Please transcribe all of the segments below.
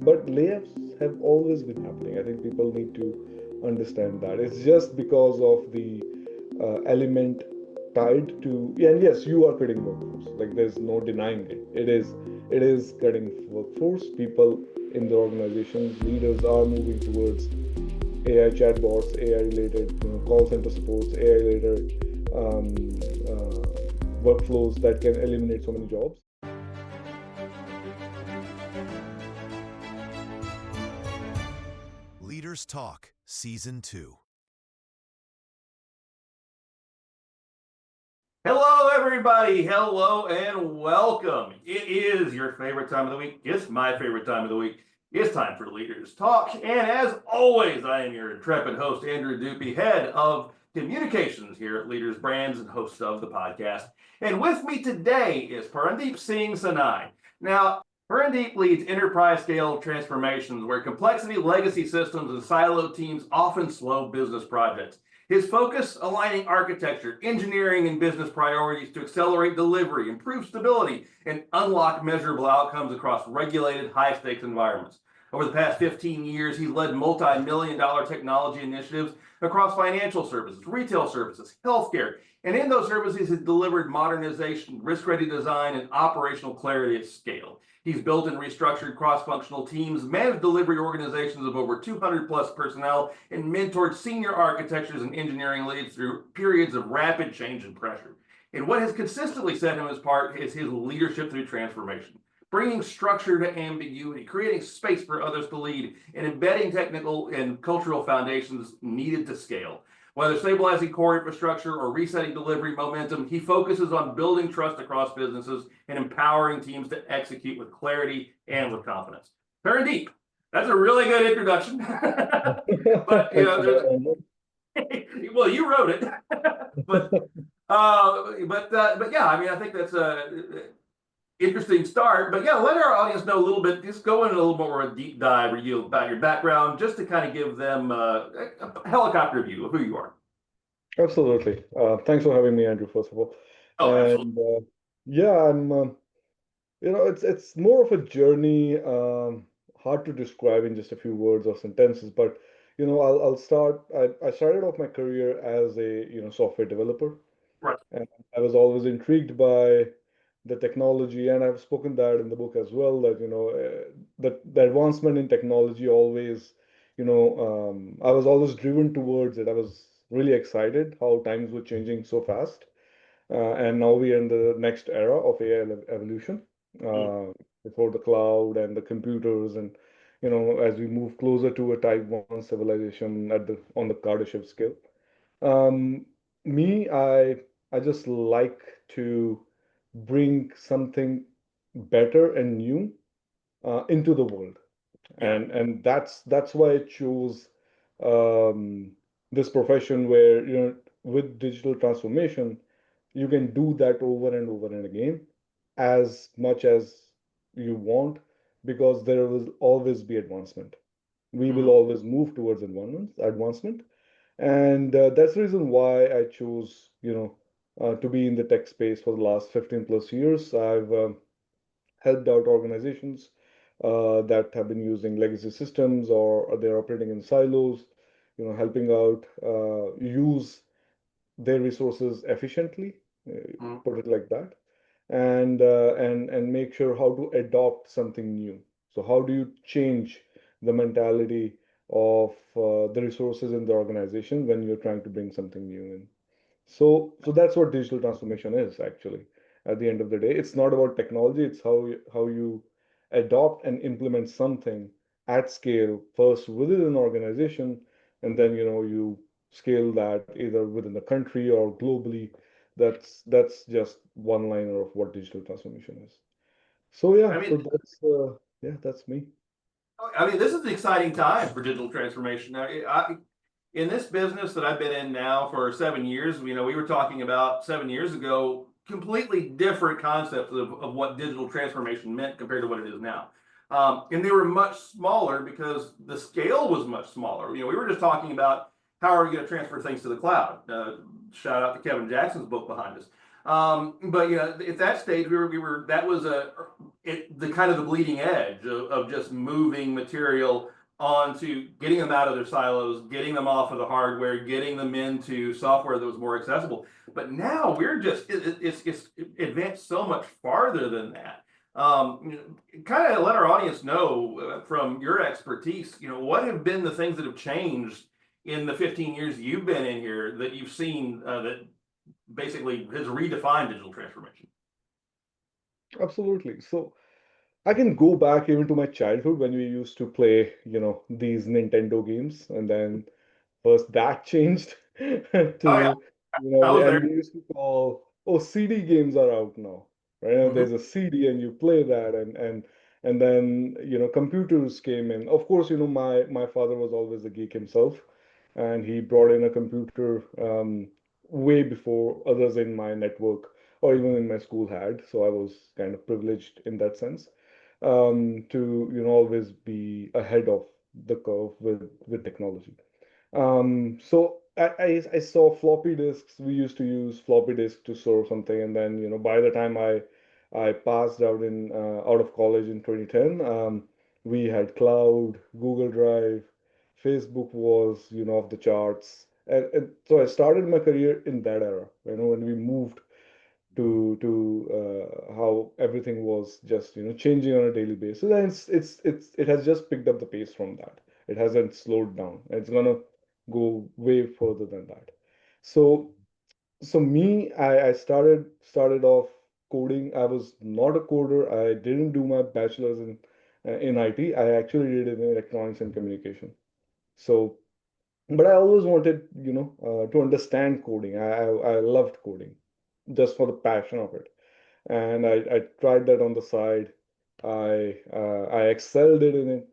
But layoffs have always been happening. I think people need to understand that it's just because of the element tied to, yeah, and yes, you are cutting workforce, like there's no denying it. It is cutting workforce. People in the organizations, leaders are moving towards AI chatbots, AI related, call center supports, AI related um, uh, workflows that can eliminate so many jobs. Leaders Talk, Season 2. Hello, everybody. Hello and welcome. It is your favorite time of the week. It's my favorite time of the week. It's time for Leaders Talk. And as always, I am your intrepid host, Andrew Dupe, head of communications here at Leaders Brands and host of the podcast. And with me today is Paramdeep Singh Saini. Now, Paramdeep leads enterprise scale transformations where complexity, legacy systems, and siloed teams often slow business projects. His focus, aligning architecture, engineering, and business priorities to accelerate delivery, improve stability, and unlock measurable outcomes across regulated, high-stakes environments. Over the past 15 years, he's led multi-million-dollar technology initiatives across financial services, retail services, healthcare, and in those services, he's delivered modernization, risk-ready design, and operational clarity at scale. He's built and restructured cross-functional teams, managed delivery organizations of over 200 plus personnel, and mentored senior architectures and engineering leads through periods of rapid change and pressure. And what has consistently set him apart is his leadership through transformation, bringing structure to ambiguity, creating space for others to lead, and embedding technical and cultural foundations needed to scale. Whether stabilizing core infrastructure or resetting delivery momentum, he focuses on building trust across businesses and empowering teams to execute with clarity and with confidence. Paramdeep, that's a really good introduction. But Thanks for that. well, you wrote it. but yeah, I mean, I think that's a interesting start. But yeah, let our audience know a little bit. Just go in a little more of a deep dive review about your background, just to kind of give them a helicopter view of who you are. Absolutely. Thanks for having me, Andrew, first of all. Oh, absolutely. And yeah, it's more of a journey, hard to describe in just a few words or sentences, but I'll start. I started off my career as a software developer, Right. and I was always intrigued by the technology, and I've spoken that in the book as well, that the advancement in technology always, I was always driven towards it. I was really excited how times were changing so fast, and now we are in the next era of AI evolution, Mm. uh, before the cloud and the computers, and as we move closer to a Type 1 civilization on the Kardashev scale. Um, Me, I just like to bring something better and new into the world, Yeah. and that's why I chose um, this profession where with digital transformation you can do that over and over and again as much as you want, because there will always be advancement. We will Mm. always move towards advancement, and that's the reason why I chose to be in the tech space for the last 15 plus years. I've helped out organizations that have been using legacy systems, or they're operating in silos, helping out use their resources efficiently, Mm. put it like that, and make sure how to adopt something new. So how do you change the mentality of the resources in the organization when you're trying to bring something new in? So that's what digital transformation is actually. At the end of the day, it's not about technology, it's how you adopt and implement something at scale first within an organization, and then you scale that either within the country or globally. That's just one liner of what digital transformation is. So yeah, I so mean, that's me. this is an exciting time for digital transformation. In this business that I've been in now for 7 years, we were talking about 7 years ago, completely different concepts of what digital transformation meant compared to what it is now. And they were much smaller because the scale was much smaller. We were just talking about how are we going to transfer things to the cloud. Shout out to Kevin Jackson's book behind us. But at that stage, we were that was the kind of the bleeding edge of just moving material onto getting them out of their silos, getting them off of the hardware, getting them into software that was more accessible. But now we're just it's advanced so much farther than that. Kind of let our audience know from your expertise, what have been the things that have changed in the 15 years you've been in here that you've seen that basically has redefined digital transformation. Absolutely. So I can go back even to my childhood when we used to play, these Nintendo games, and then first that changed Oh yeah, to, I was there. and we used to call, oh, CD games are out now, right? And Mm-hmm. there's a CD and you play that, and then, computers came in. Of course, my father was always a geek himself, and he brought in a computer way before others in my network or even in my school had. So I was kind of privileged in that sense, to, always be ahead of the curve with technology. So I saw floppy disks. We used to use floppy disk to store something, and then by the time I passed out of college in 2010, we had cloud, Google Drive, Facebook was off the charts, and so I started my career in that era. When we moved to how everything was just changing on a daily basis, and it has just picked up the pace from that. It hasn't slowed down. It's gonna go way further than that. So so me i, I started off coding. I was not a coder. I didn't do my bachelor's in IT. I actually did it in electronics and communication. So but I always wanted, to understand coding. I loved coding just for the passion of it, and I tried that on the side. I excelled it in it.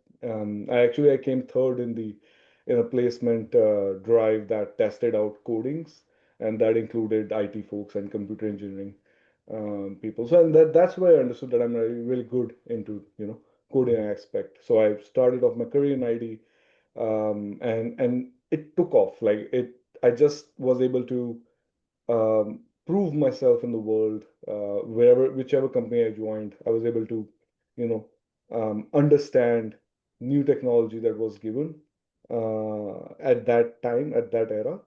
I came third in a placement drive that tested out codings, and that included IT folks and computer engineering people. So and that's where I understood that I'm really good into coding aspect. So I started off my career in IT, and it took off. Like it, I just was able to prove myself in the world, whichever company I joined. I was able to, you know, understand new technology that was given at that time, at that era,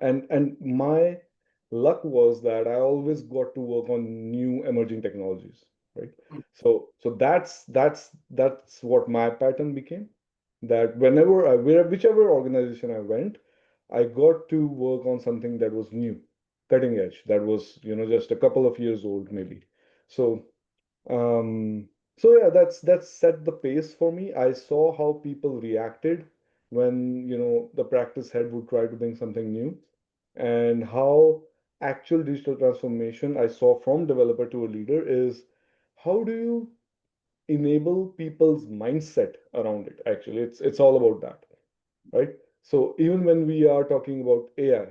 and my luck was that I always got to work on new emerging technologies, right? So that's what my pattern became. That whichever organization I went, I got to work on something that was new, cutting edge, that was, just a couple of years old, maybe. So, um, so yeah, that's set the pace for me. I saw how people reacted when, the practice head would try to bring something new, and how actual digital transformation I saw from developer to a leader is how do you enable people's mindset around it. Actually, it's all about that, right? So even when we are talking about AI,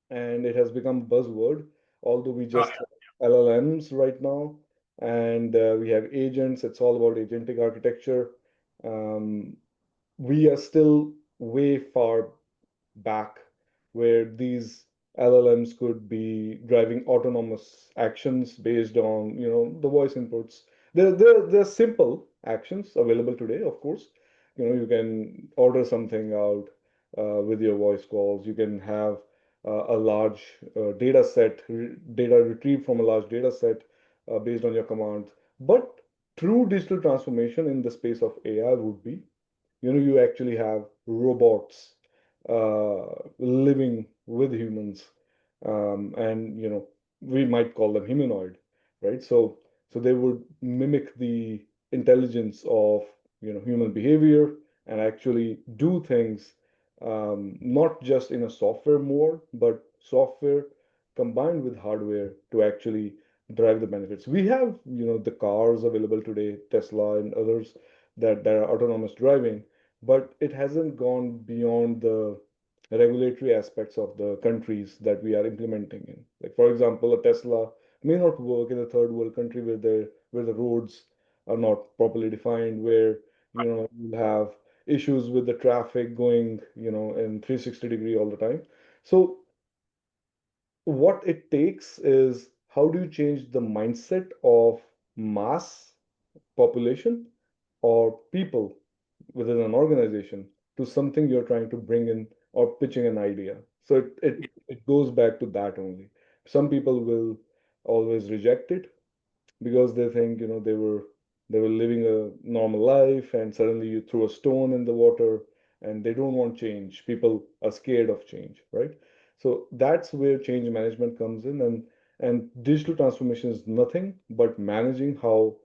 and it has become buzzword, although we Oh, just have LLMs right now, and we have agents. It's all about agentic architecture. um, we are still way far back where these LLMs could be driving autonomous actions based on, the voice inputs. There are simple actions available today, of course. You can order something out with your voice calls. You can have a large data retrieved from a large data set based on your commands. But true digital transformation in the space of AI would be, you actually have robots living with humans, and we might call them humanoid, right? So they would mimic the intelligence of human behavior and actually do things, not just in a software mode, but software combined with hardware to actually drive the benefits. We have the cars available today, Tesla and others, that are autonomous driving, but it hasn't gone beyond the regulatory aspects of the countries that we are implementing in. Like, for example, a Tesla may not work in a third world country where the roads are not properly defined, where you'll have issues with the traffic going in 360 degree all the time. So what it takes is how do you change the mindset of mass population or people within an organization to something you're trying to bring in or pitching an idea. So it goes back to that only. Some people will always reject it because they think, they were living a normal life and suddenly you throw a stone in the water and they don't want change. People are scared of change, right? So that's where change management comes in, and digital transformation is nothing but managing how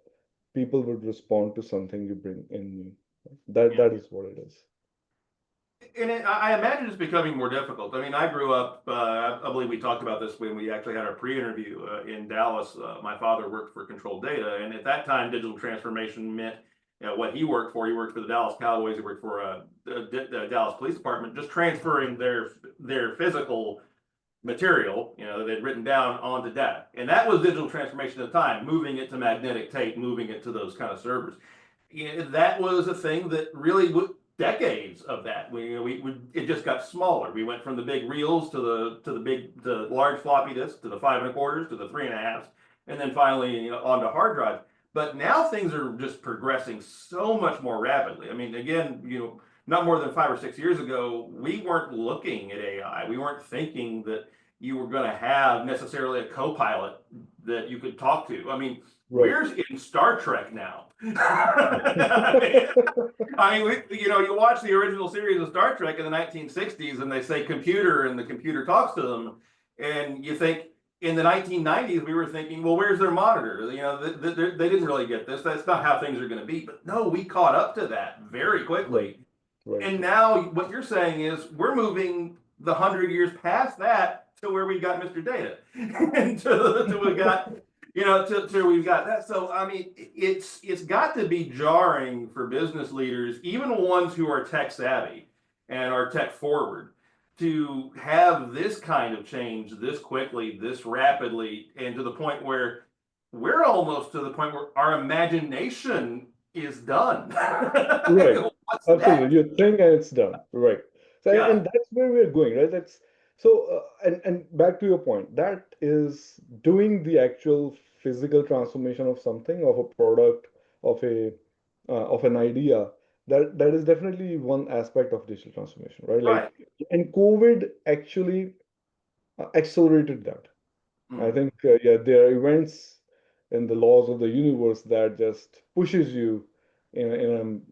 people would respond to something you bring in new. Yeah. That is what it is. And I imagine it's becoming more difficult. I mean, I grew up, I believe we talked about this when we actually had our pre-interview in Dallas. My father worked for Control Data, and at that time, digital transformation meant, what he worked for the Dallas Cowboys, he worked for the Dallas Police Department, just transferring their physical material, that they'd written down onto data. And that was digital transformation at the time, moving it to magnetic tape, moving it to those kind of servers. That was a thing that really decades of that. We it just got smaller. We went from the big reels to the large floppy disks to the 5 1/4s to the 3 1/2s, and then finally onto hard drives. But now things are just progressing so much more rapidly. I mean, again, not more than 5 or 6 years ago, we weren't looking at AI. We weren't thinking that you were going to have necessarily a co-pilot that you could talk to. I mean, Right. we're in Star Trek now. You watch the original series of Star Trek in the 1960s, and they say computer, and the computer talks to them, and you think in the 1990s we were thinking, well, where's their monitor? They didn't really get this. That's not how things are going to be. But no, we caught up to that very Right. quickly, Right. and now what you're saying is we're moving the 100 years past that to where we got Mr. Data, and to we got to we've got that. So I mean, it's got to be jarring for business leaders, even ones who are tech savvy and are tech forward, to have this kind of change this quickly, this rapidly, and to the point where we're almost to the point where our imagination is done. Right. What's Absolutely. next? You think and it's done. Right. So, Yeah. and that's where we're going, right? That's so, and back to your point, that is doing the actual physical transformation of something, of a product, of an idea. That is definitely one aspect of digital transformation, right? Like, Right. and COVID actually accelerated that. I Mm. think, yeah, there are events in the laws of the universe that just pushes you in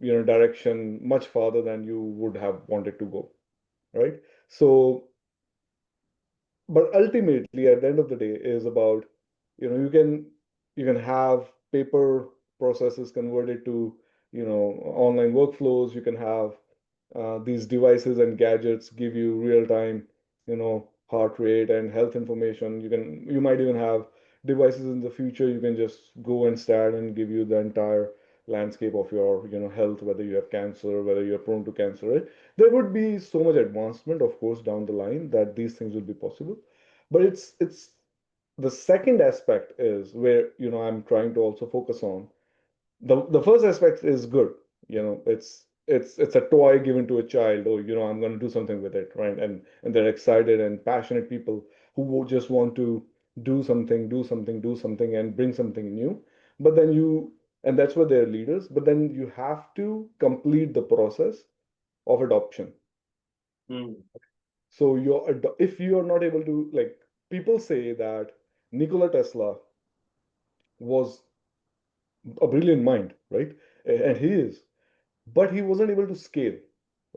a direction much farther than you would have wanted to go, right? So, but ultimately, at the end of the day, is about, you can have paper processes converted to, online workflows. You can have these devices and gadgets give you real time, heart rate and health information. You might even have devices in the future you can just go and start and give you the entire landscape of your, health, whether you have cancer, whether you're prone to cancer, right? There would be so much advancement, of course, down the line that these things will be possible. But it's the second aspect is where, I'm trying to also focus on. The first aspect is good. It's a toy given to a child. Oh, I'm going to do something with it, right? And they're excited and passionate people who just want to do something and bring something new. But then and that's why they're leaders. But then you have to complete the process of adoption. Mm. So if you're not able to, like, people say that Nikola Tesla was a brilliant mind, right? And he is, but he wasn't able to scale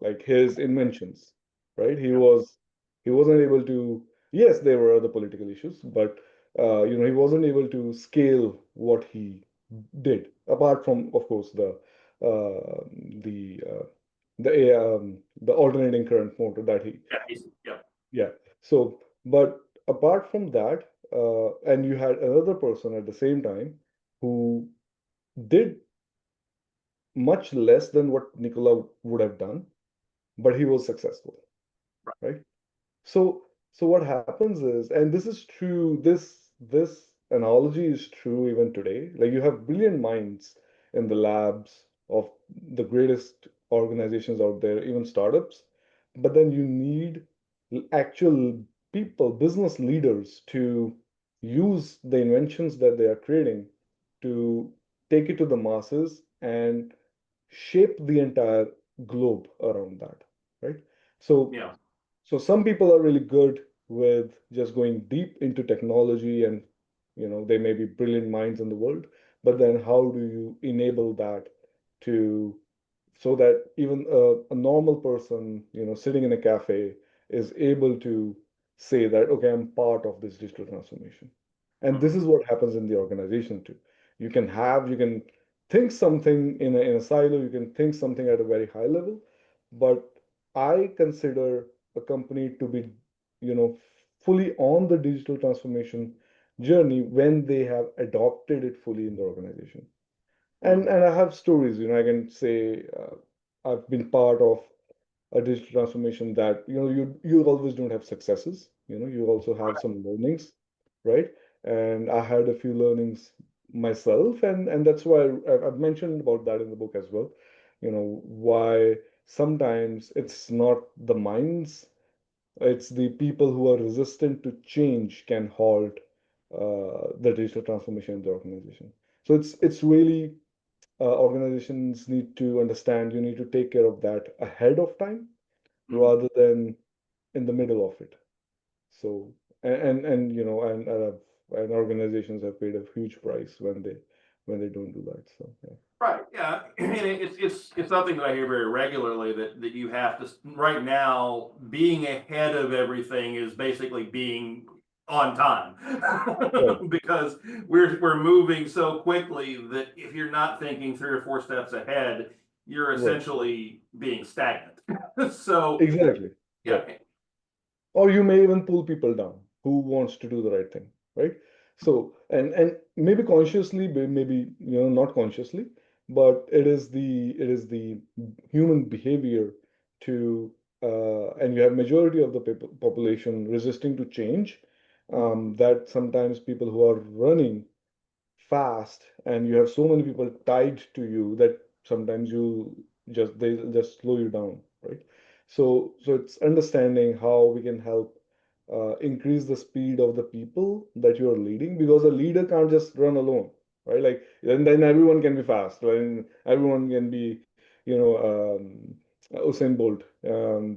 like his inventions, right? He wasn't able to. Yes, there were other political issues, but he wasn't able to scale what he did. Apart from, of course, uh, the the alternating current motor that he. Yeah. Yeah. Yeah. So, but apart from that, and you had another person at the same time who did much less than what Nikola would have done, but he was successful, right? So what happens is, and this is true, this analogy is true even today. Like, you have brilliant minds in the labs of the greatest organizations out there, even startups, but then you need actual people, business leaders, to use the inventions that they are creating to take it to the masses and shape the entire globe around that, right? So, Yeah. so some people are really good with just going deep into technology and, they may be brilliant minds in the world, but then how do you enable that to so that even a normal person, sitting in a cafe is able to say that, okay, I'm part of this digital transformation. And this Mhm. is what happens in the organization too. You can think something in a silo, you can think something at a very high level, but I consider a company to be, fully on the digital transformation journey when they have adopted it fully in the organization. Mhm. And I have stories, I can say I've been part of a digital transformation that, you always don't have successes, you also have Right. some learnings, right? And I had a few learnings myself, and that's why I've mentioned about that in the book as well. Why sometimes it's not the minds, it's the people who are resistant to change can halt the digital transformation in the organization. So it's really organizations need to understand you need to take care of that ahead of time Mhm. rather than in the middle of it. So and organizations have paid a huge price when they don't do that. So yeah. Right. Yeah. And it's something that I hear very regularly that you have to right now being ahead of everything is basically being on time Right, because we're moving so quickly that if you're not thinking 3 or 4 steps ahead, you're right, essentially being stagnant. So exactly, yeah. right. Or you may even pull people down who wants to do the right thing, right? So and maybe consciously, maybe not consciously, but it is the human behavior to and you have majority of the population resisting to change, that sometimes people who are running fast and you have so many people tied to you that sometimes they just slow you down, right? So it's understanding how we can help increase the speed of the people that you are leading, because a leader can't just run alone, right? Like then everyone can be fast, right? And everyone can be Usain Bolt,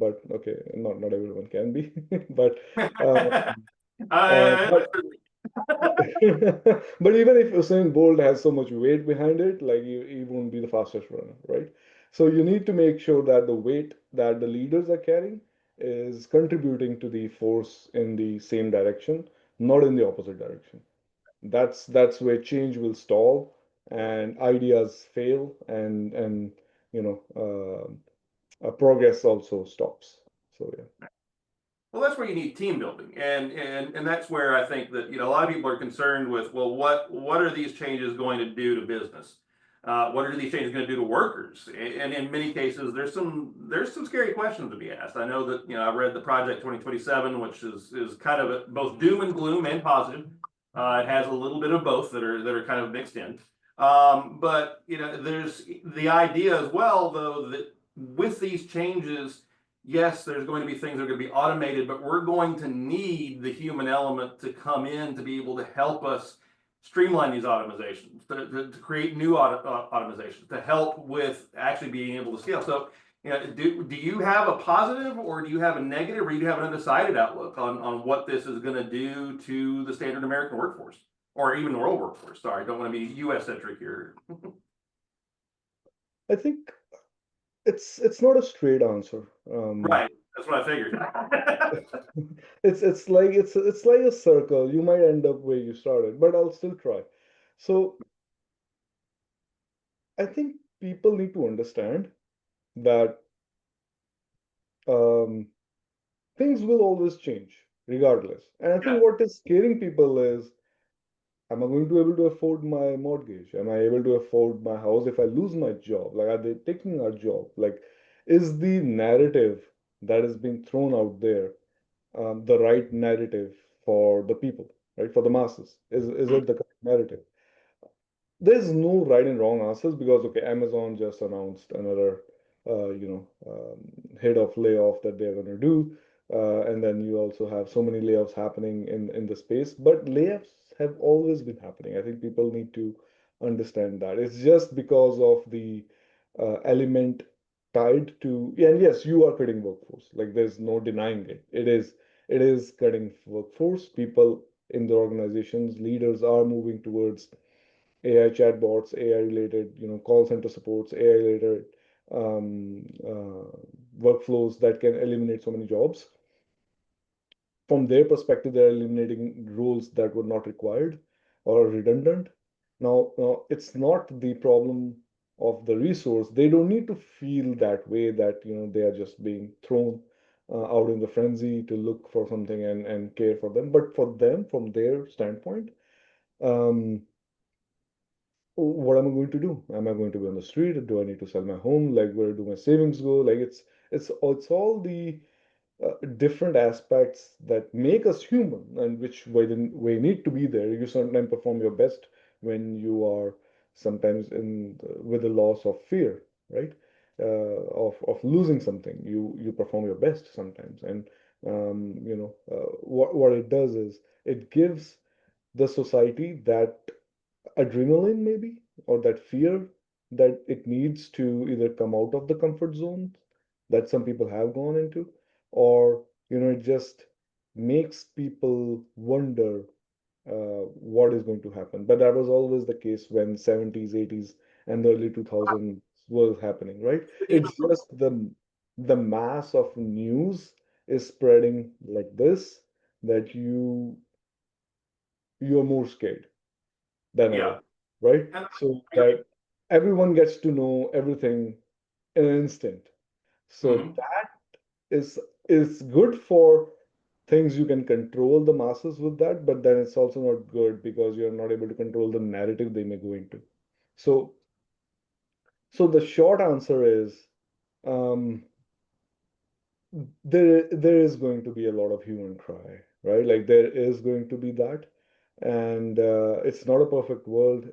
but okay, not everyone can be but uh, I, but But even if Usain Bolt has so much weight behind it, like he won't be the fastest runner, right? So you need to make sure that the weight that the leaders are carrying is contributing to the force in the same direction, not in the opposite direction. That's where change will stall and ideas fail, and you know progress also stops. So yeah. Well, that's where you need team building, and that's where I think that a lot of people are concerned with. Well, what are these changes going to do to business? What are these changes going to do to workers? And in many cases, there's some scary questions to be asked. I know that I've read the Project 2027, which is kind of both doom and gloom and positive. It has a little bit of both that are kind of mixed in. But there's the idea as well, though, that with these changes, yes, there's going to be things that are going to be automated, but we're going to need the human element to come in to be able to help us streamline these automatizations, to create new automatizations, to help with actually being able to scale. So, do you have a positive or do you have a negative or do you have an undecided outlook on what this is going to do to the standard American workforce or even the world workforce? Sorry, I don't want to be US centric here. I think it's not a straight answer. Right. That's what I figured. It's like a circle. You might end up where you started, but I'll still try. So I think people need to understand that um, things will always change regardless. And I think Yeah. what is scaring people is, am I going to be able to afford my mortgage? Am I able to afford my house if I lose my job? Like, are they taking our job? Like, is the narrative that is being thrown out there the right narrative for the people, right? For the masses. Is Mm. it the correct narrative? There's no right and wrong answers because okay, Amazon just announced another head of layoff that they're going to do. And then you also have so many layoffs happening in the space. But layoffs have always been happening. I think people need to understand that. It's just because of the element tied to, yeah, and yes, you are cutting workforce. Like there's no denying it. It is cutting workforce. People in the organizations, leaders are moving towards AI chatbots, AI related, call center supports, AI related workflows that can eliminate so many jobs. From their perspective, they're eliminating roles that were not required or redundant. Now, it's not the problem of the resource. They don't need to feel that way that they are just being thrown out in the frenzy to look for something and care for them. But for them, from their standpoint, um, what am I going to do? Am I going to be on the street? Do I need to sell my home? Like, where do my savings go? Like, it's all the different aspects that make us human and which we need to be there. You sometimes perform your best when you are sometimes with the loss of fear, right? Of losing something. You perform your best sometimes, and what it does is it gives the society that adrenaline maybe, or that fear that it needs to either come out of the comfort zone that some people have gone into, or it just makes people wonder what is going to happen. But that was always the case when 70s, 80s, and the early 2000s was happening, right? It's just the mass of news is spreading like this, that you're more scared than ever, Yeah. right? And So I, that everyone gets to know everything in an instant. So mhm. that is good for things you can control the masses with that, but then it's also not good because you're not able to control the narrative they may go into. So so the short answer is um, there is going to be a lot of hue and cry, right? Like there is going to be that, and it's not a perfect world.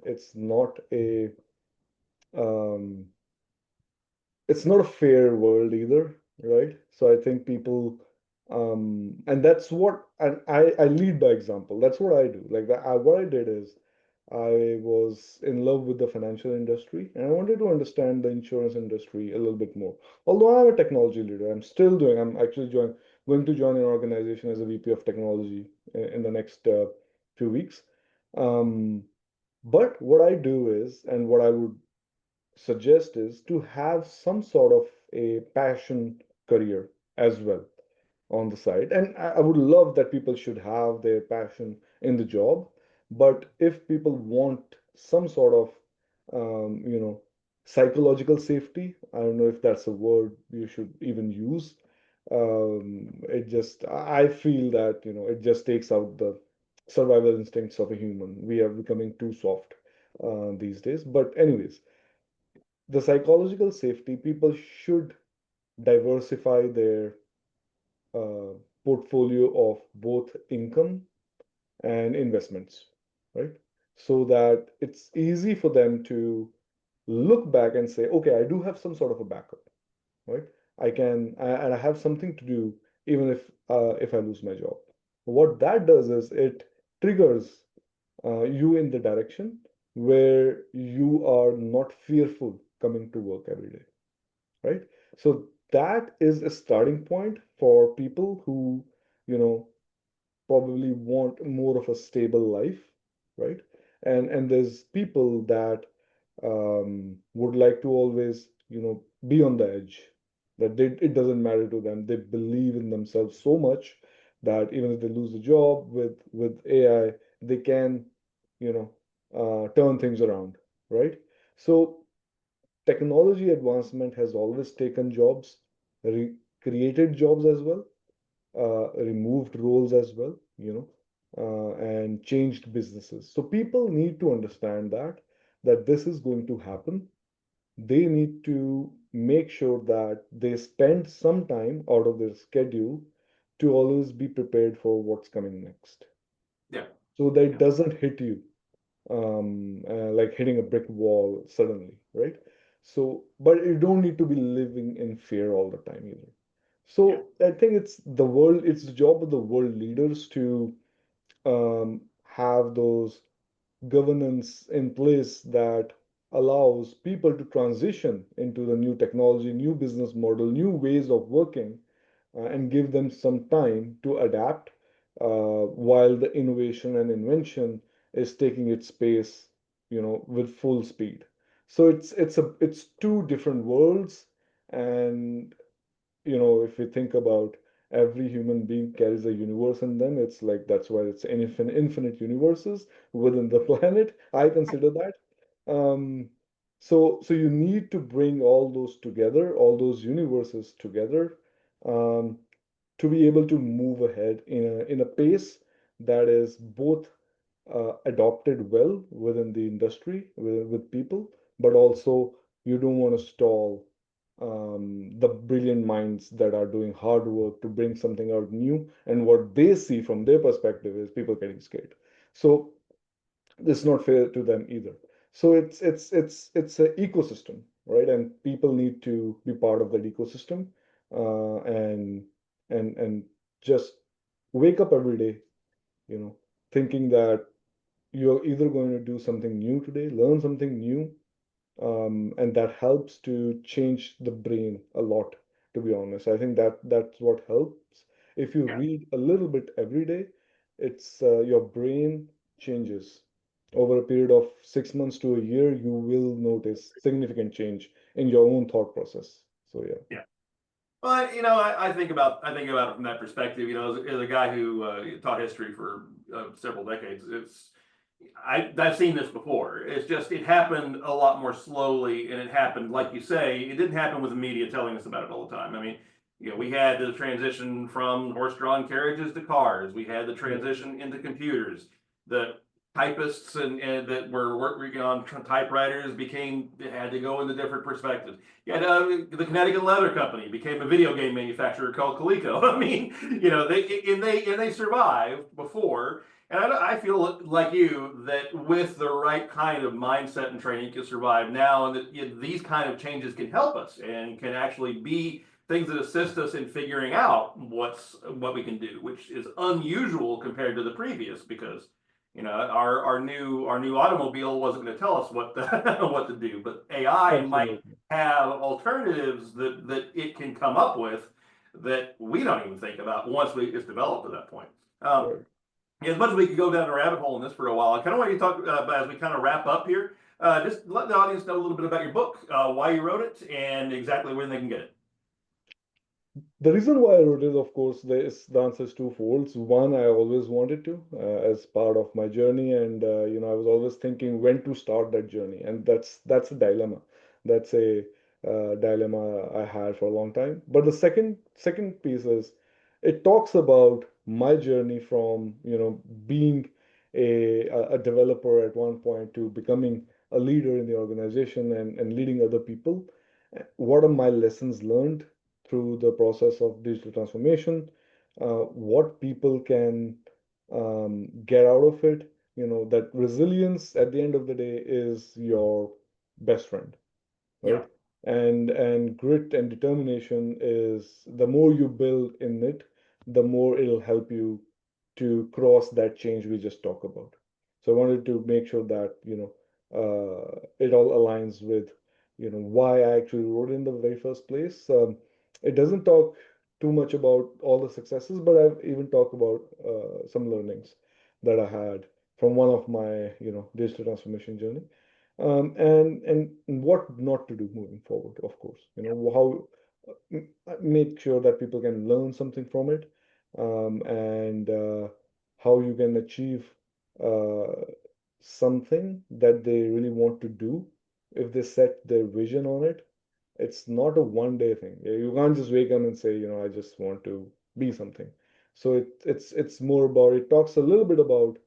Um, it's not a fair world either, right? So I think people, and that's what, and I lead by example. That's what I do. Like what I did is I was in love with the financial industry and I wanted to understand the insurance industry a little bit more. Although I'm a technology leader, I'm actually going to join an organization as a VP of technology in the next few weeks. Um, but what I do is, and what I would suggest is to have some sort of a passion career as well on the side. And I would love that people should have their passion in the job. But if people want some sort of, psychological safety, I don't know if that's a word you should even use. I feel that, it just takes out the survival instincts of a human. We are becoming too soft these days. But, anyways, the psychological safety, people should diversify their uh, portfolio of both income and investments, right? So that it's easy for them to look back and say, okay, I do have some sort of a backup, right? And I have something to do even if I lose my job. What that does is it triggers you in the direction where you are not fearful coming to work every day, right? So that is a starting point for people who, you know, probably want more of a stable life, right? And there's people that would like to always, be on the edge. It doesn't matter to them. They believe in themselves so much that even if they lose a job with AI, they can, turn things around, right? So technology advancement has always taken jobs, created jobs as well, removed roles as well, and changed businesses. So people need to understand that this is going to happen. They need to make sure that they spend some time out of their schedule to always be prepared for what's coming next, Yeah. so that it Yeah. doesn't hit you like hitting a brick wall suddenly, right? So, but you don't need to be living in fear all the time either. Yeah. So I think it's the job of the world leaders to have those governance in place that allows people to transition into the new technology, new business model, new ways of working, and give them some time to adapt while the innovation and invention is taking its pace, with full speed. So it's two different worlds, and if we think about every human being carries a universe in them, it's like that's why it's infinite universes within the planet. I consider that. Um, so you need to bring all those together, all those universes together, um, to be able to move ahead in a pace that is both adopted well within the industry with people, but also you don't want to stall the brilliant minds that are doing hard work to bring something out new. And what they see from their perspective is people getting scared. So it's not fair to them either. So it's an ecosystem, right? And people need to be part of that ecosystem, and and just wake up every day, you know, thinking that you're either going to do something new today, learn something new, and that helps to change the brain a lot, to be honest. I think that's what helps. If you Yeah. read a little bit every day, it's your brain changes. Over a period of 6 months to a year, you will notice significant change in your own thought process. So yeah, Yeah. Well, I think about it from that perspective. As a guy who taught history for several decades, I've seen this before. It's just it happened a lot more slowly, and it happened like you say. It didn't happen with the media telling us about it all the time. I mean, we had the transition from horse-drawn carriages to cars. We had the yeah, transition into computers. The typists and that were working on typewriters had to go into different perspectives. Yeah, the Connecticut Leather Company became a video game manufacturer called Coleco. I mean, they survived before, and I feel like you that with the right kind of mindset and training, you can survive now, and that these kind of changes can help us and can actually be things that assist us in figuring out what we can do, which is unusual compared to the previous because our new automobile wasn't going to tell us what to do, but AI might absolutely. have alternatives that it can come up with that we don't even think about once it's developed to that point. Um, Right. as much as we could go down a rabbit hole in this for a while, I kind of want you to talk as we kind of wrap up here. Just let the audience know a little bit about your book, why you wrote it, and exactly when they can get it. The reason why I wrote it, of course, the answer is twofold. One, I always wanted to, as part of my journey, and I was always thinking when to start that journey, and that's a dilemma. That's a dilemma I had for a long time. But the second piece is it talks about my journey from being a developer at one point to becoming a leader in the organization and leading other people. What are my lessons learned through the process of digital transformation, what people can get out of it. That resilience at the end of the day is your best friend, Yeah, right? And grit and determination is the more you build in it, the more it'll help you to cross that change we just talked about. So I wanted to make sure that it all aligns with why I actually wrote in the very first place. It doesn't talk too much about all the successes, but I've even talked about some learnings that I had from one of my digital transformation journey, and what not to do moving forward, of course. How make sure that people can learn something from it, and how you can achieve uh, something that they really want to do if they set their vision on it. It's not a one day thing. You can't just wake up and say, I just want to be something. So it's more about, it talks a little bit about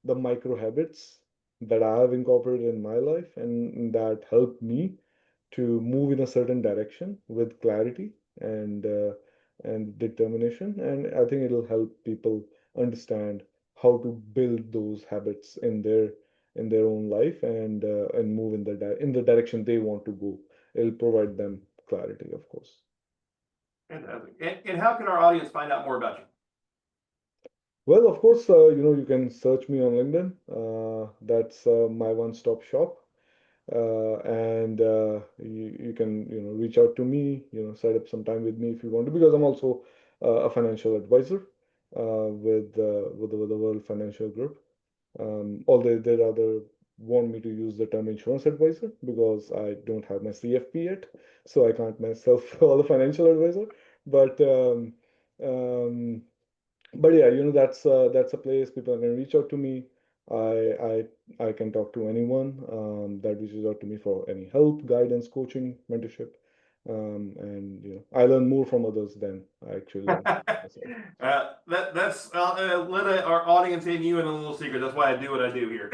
the micro habits that I have incorporated in my life and that help me to move in a certain direction with clarity and determination. And I think it'll help people understand how to build those habits in their own life and move in the direction they want to go. It'll provide them clarity, of course. Fantastic. And how can our audience find out more about you? Well, of course, you can search me on LinkedIn. That's my one-stop shop. And you can reach out to me, set up some time with me if you want to, because I'm also a financial advisor with the World Financial Group. Although they rather want me to use the term insurance advisor because I don't have my CFP yet, so I can't myself call a financial advisor. But but yeah, that's a place people can reach out to me. I can talk to anyone that reaches out to me for any help, guidance, coaching, mentorship, and I learn more from others than I actually learn myself. That's let our audience in you in a little secret. That's why I do what I do here.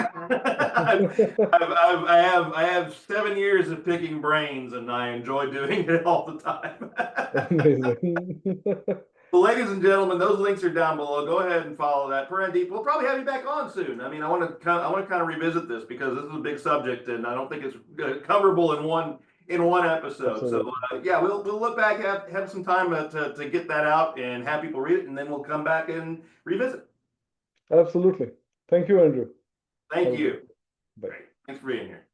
I have 7 years of picking brains, and I enjoy doing it all the time. Amazing. Well, ladies and gentlemen, those links are down below. Go ahead and follow that. Parandeep, we'll probably have you back on soon. I mean, I want to kind of revisit this because this is a big subject, and I don't think it's coverable in one episode. So Absolutely. yeah, we'll look back, have some time to get that out and have people read it, and then we'll come back and revisit. Absolutely. Thank you, Andrew. Thank Have a good you. day. Bye. Great. Thanks for being here.